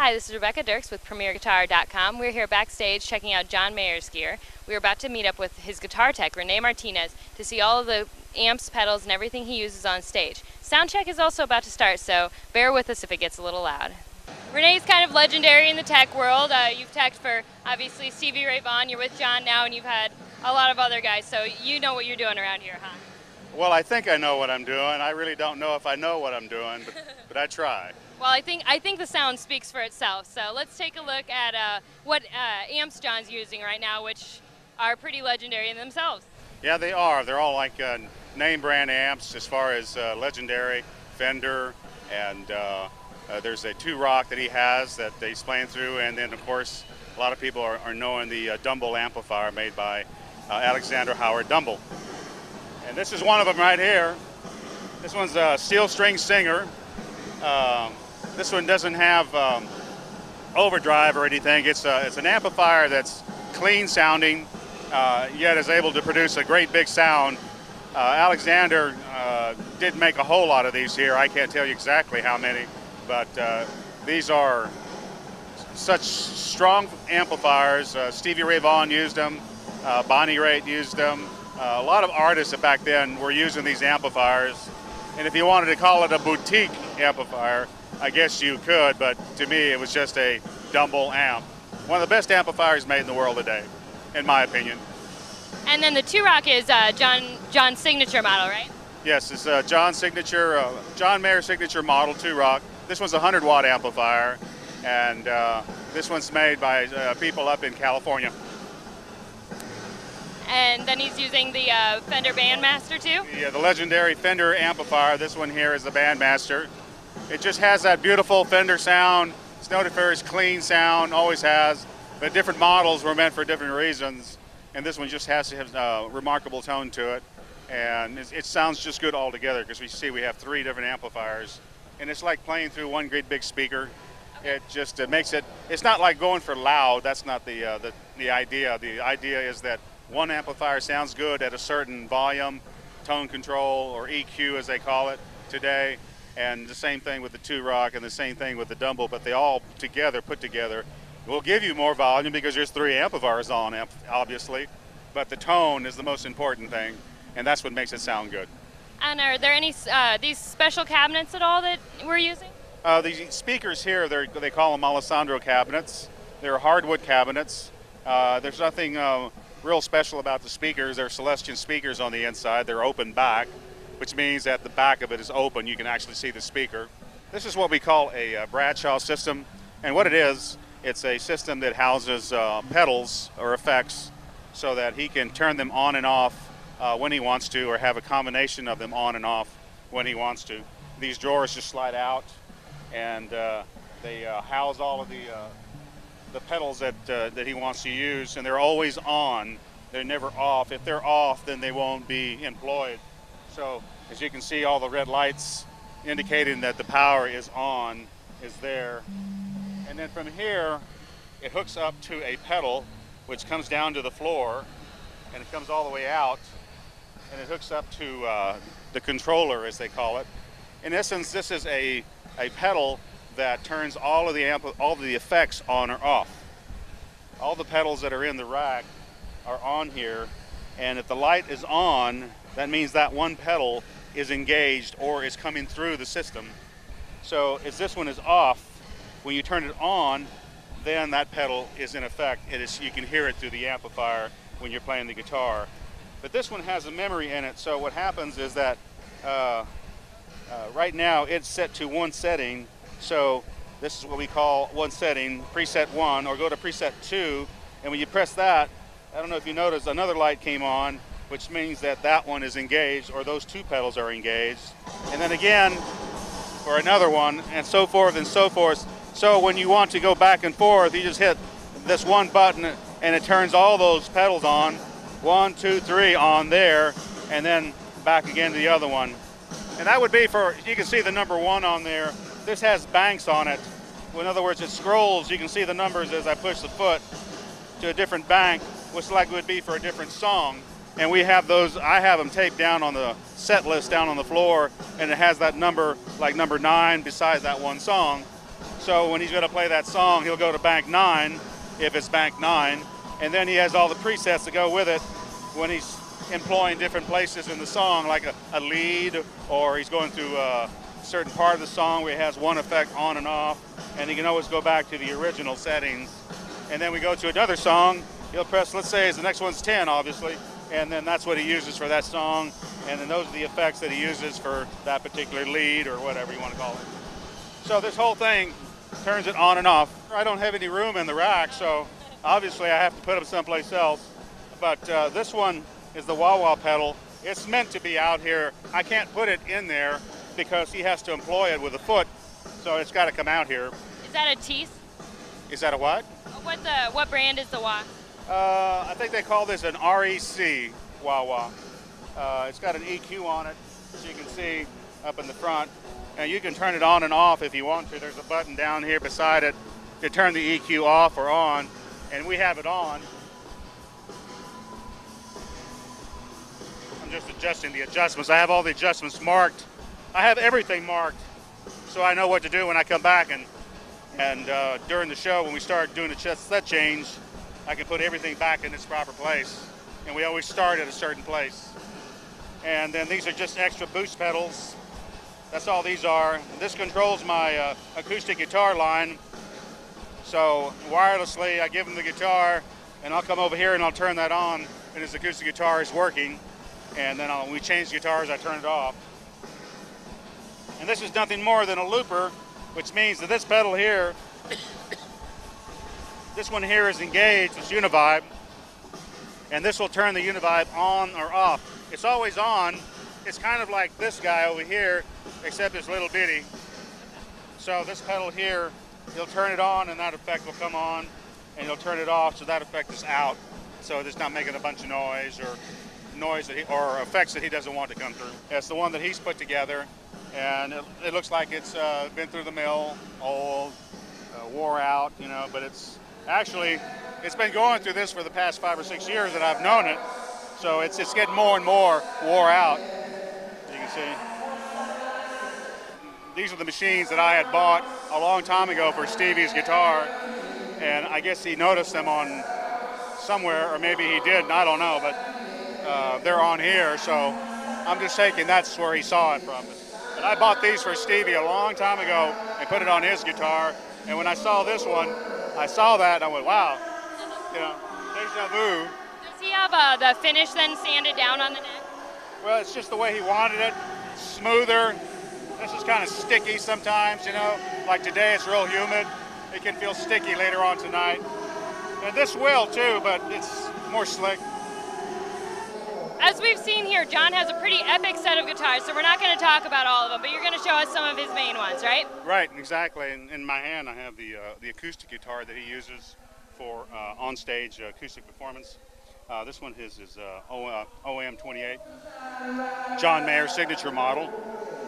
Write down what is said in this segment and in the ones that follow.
Hi, this is Rebecca Dirks with PremierGuitar.com. We're here backstage checking out John Mayer's gear. We're about to meet up with his guitar tech, Rene Martinez, to see all of the amps, pedals, and everything he uses on stage. Sound check is also about to start, so bear with us if it gets a little loud. Rene's kind of legendary in the tech world. You've teched for, obviously, Stevie Ray Vaughan. You're with John now, and you've had a lot of other guys, so you know what you're doing around here, huh? Well, I think I know what I'm doing. I really don't know if I know what I'm doing, but I try. Well, I think the sound speaks for itself. So let's take a look at what amps John's using right now, which are pretty legendary in themselves. Yeah, they are. They're all like name brand amps as far as legendary, Fender, and there's a Two-Rock that he has that he's playing through, and then of course a lot of people are knowing the Dumble amplifier made by Alexander Howard Dumble. And this is one of them right here. This one's a Steel String Singer. This one doesn't have overdrive or anything. It's an amplifier that's clean sounding, yet is able to produce a great big sound. Alexander did make a whole lot of these here. I can't tell you exactly how many, but these are such strong amplifiers. Stevie Ray Vaughan used them, Bonnie Raitt used them. A lot of artists back then were using these amplifiers, and if you wanted to call it a boutique amplifier, I guess you could, but to me it was just a Dumble amp. One of the best amplifiers made in the world today, in my opinion. And then the Two-Rock is John's signature model, right? Yes, it's John Mayer signature model Two-Rock. This one's a 100-watt amplifier, and this one's made by people up in California. And then he's using the Fender Bandmaster too? Yeah, the legendary Fender amplifier. This one here is the Bandmaster. It just has that beautiful Fender sound. It's noted for its clean sound, always has. But different models were meant for different reasons. And this one just has to have a remarkable tone to it. And it sounds just good all together, because we have 3 different amplifiers. And it's like playing through one great big speaker. It just makes it, it's not like going for loud. That's not the idea. The idea is that one amplifier sounds good at a certain volume, tone control, or EQ as they call it today, and the same thing with the Two-Rock and the same thing with the Dumble, but they all together, put together, will give you more volume because there's 3 amplifiers on, obviously, but the tone is the most important thing, and that's what makes it sound good. And are there any these special cabinets at all that we're using? These speakers here, they call them Alessandro cabinets. They're hardwood cabinets. There's nothing real special about the speakers. They're Celestion speakers on the inside. They're open back, which means that the back of it is open. You can actually see the speaker. This is what we call a Bradshaw system, and what it is, it's a system that houses pedals or effects so that he can turn them on and off when he wants to, or have a combination of them on and off when he wants to. These drawers just slide out, and they house all of the pedals that he wants to use, and they're always on. They're never off. If they're off, then they won't be employed. So as you can see, all the red lights indicating that the power is on is there. And then from here, it hooks up to a pedal, which comes down to the floor, and it comes all the way out, and it hooks up to the controller, as they call it. In essence, this is a pedal that turns all of the effects on or off. All the pedals that are in the rack are on here, and if the light is on, that means that one pedal is engaged or is coming through the system. So as this one is off, when you turn it on, then that pedal is in effect. You can hear it through the amplifier when you're playing the guitar. But this one has a memory in it, so what happens is that right now it's set to one setting. So this is what we call one setting, preset 1, or go to preset 2, and when you press that, I don't know if you noticed, another light came on, which means that that one is engaged, or those 2 pedals are engaged. And then again, for another one, and so forth and so forth. So when you want to go back and forth, you just hit this one button, and it turns all those pedals on, 1, 2, 3 on there, and then back again to the other one. And that would be for, you can see the number 1 on there. This has banks on it. In other words, it scrolls. You can see the numbers as I push the foot to a different bank, which like would be for a different song. And we have those, I have them taped down on the set list down on the floor, and it has that number, like number 9, beside that one song. So when he's going to play that song, he'll go to bank 9, if it's bank 9, and then he has all the presets to go with it when he's employing different places in the song, like a lead, or he's going through a certain part of the song where he has one effect on and off, and he can always go back to the original settings. And then we go to another song, he'll press, let's say the next one's 10, obviously, and then that's what he uses for that song, and then those are the effects that he uses for that particular lead or whatever you want to call it. So this whole thing turns it on and off. I don't have any room in the rack, so obviously I have to put them someplace else. But this one is the wah-wah pedal. It's meant to be out here. I can't put it in there because he has to employ it with a foot, so it's got to come out here. Is that a Teeth? Is that a what? What brand is the wah? I think they call this an REC wah-wah. It's got an EQ on it, so you can see up in the front. And you can turn it on and off if you want to. There's a button down here beside it to turn the EQ off or on, and we have it on. I'm just adjusting the adjustments. I have all the adjustments marked. I have everything marked, so I know what to do when I come back. And during the show, when we start doing the set change, I can put everything back in its proper place. And we always start at a certain place. And then these are just extra boost pedals. That's all these are. This controls my acoustic guitar line. So wirelessly, I give him the guitar, and I'll come over here and I'll turn that on, and his acoustic guitar is working. And then when we change guitars, I turn it off. And this is nothing more than a looper, which means that this pedal here, this one here is engaged, it's Univibe, and this will turn the Univibe on or off. It's always on. It's kind of like this guy over here, except it's little bitty. So this pedal here, he'll turn it on and that effect will come on, and he'll turn it off so that effect is out. So it's not making a bunch of noise or effects that he doesn't want to come through. It's the one that he's put together, and it looks like it's been through the mill, old, wore out, you know, but it's been going through this for the past 5 or 6 years that I've known it. So it's getting more and more wore out. You can see. These are the machines that I had bought a long time ago for Stevie's guitar, and I guess he noticed them on somewhere, or maybe he didn't, I don't know, but they're on here, so I'm just taking that's where he saw it from. But I bought these for Stevie a long time ago and put it on his guitar, and when I saw this one, I saw that and I went, wow, you know, deja vu. Does he have the finish then sanded down on the neck? Well, it's just the way he wanted it, smoother. This is kind of sticky sometimes, you know, like today it's real humid. It can feel sticky later on tonight. And this will too, but it's more slick. As we've seen here, John has a pretty epic set of guitars, so we're not going to talk about all of them, but you're going to show us some of his main ones, right? Right, exactly. In my hand, I have the acoustic guitar that he uses for on-stage acoustic performance. This one is OM28, John Mayer signature model.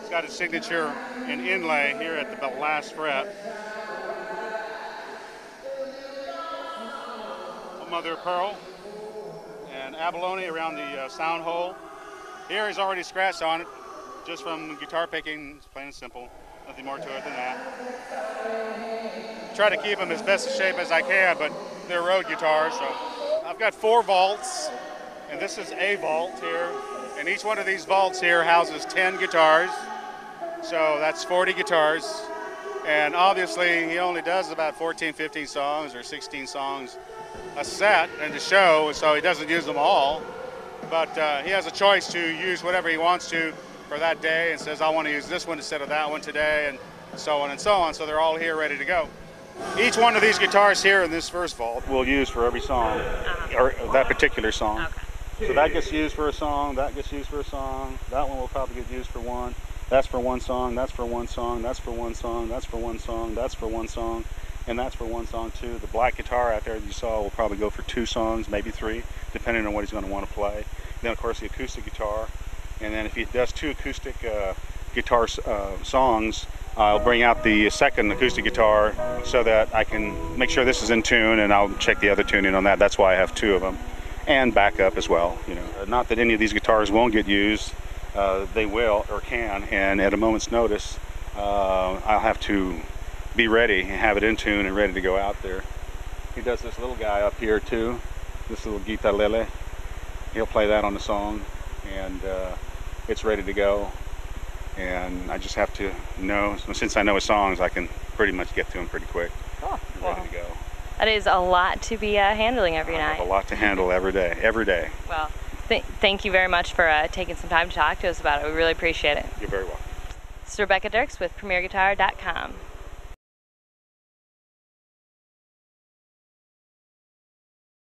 It's got his signature in inlay here at the last fret. Mother of pearl and abalone around the sound hole. Here he's already scratched on it just from guitar picking. It's plain and simple, nothing more to it than that. Try to keep them as best a shape as I can, but they're road guitars. So I've got 4 vaults, and this is a vault here, and each one of these vaults here houses 10 guitars, so that's 40 guitars. And obviously he only does about 14, 15 songs or 16 songs a set and a show, so he doesn't use them all, but he has a choice to use whatever he wants to for that day, and says I want to use this one instead of that one today, and so on and so on. So they're all here ready to go. Each one of these guitars here in this first vault we'll use for every song, or that particular song. Okay. So that gets used for a song, that gets used for a song, that one will probably get used for one, that's for one song, that's for one song, that's for one song, that's for one song, that's for one song, and that's for one song too. The black guitar out there that you saw will probably go for 2 songs, maybe 3, depending on what he's going to want to play. Then of course the acoustic guitar, and then if he does 2 acoustic guitar songs, I'll bring out the second acoustic guitar so that I can make sure this is in tune, and I'll check the other tuning on that. That's why I have 2 of them, and backup as well. You know, not that any of these guitars won't get used, they will or can, and at a moment's notice, I'll have to be ready and have it in tune and ready to go out there. He does this little guy up here too, this little guitarlele. He'll play that on the song, and it's ready to go. And I just have to know, since I know his songs, I can pretty much get to him pretty quick. Cool. Ready to go. That is a lot to be handling every night. I have a lot to handle every day. Well, thank you very much for taking some time to talk to us about it. We really appreciate it. You're very welcome. This is Rebecca Dirks with PremierGuitar.com.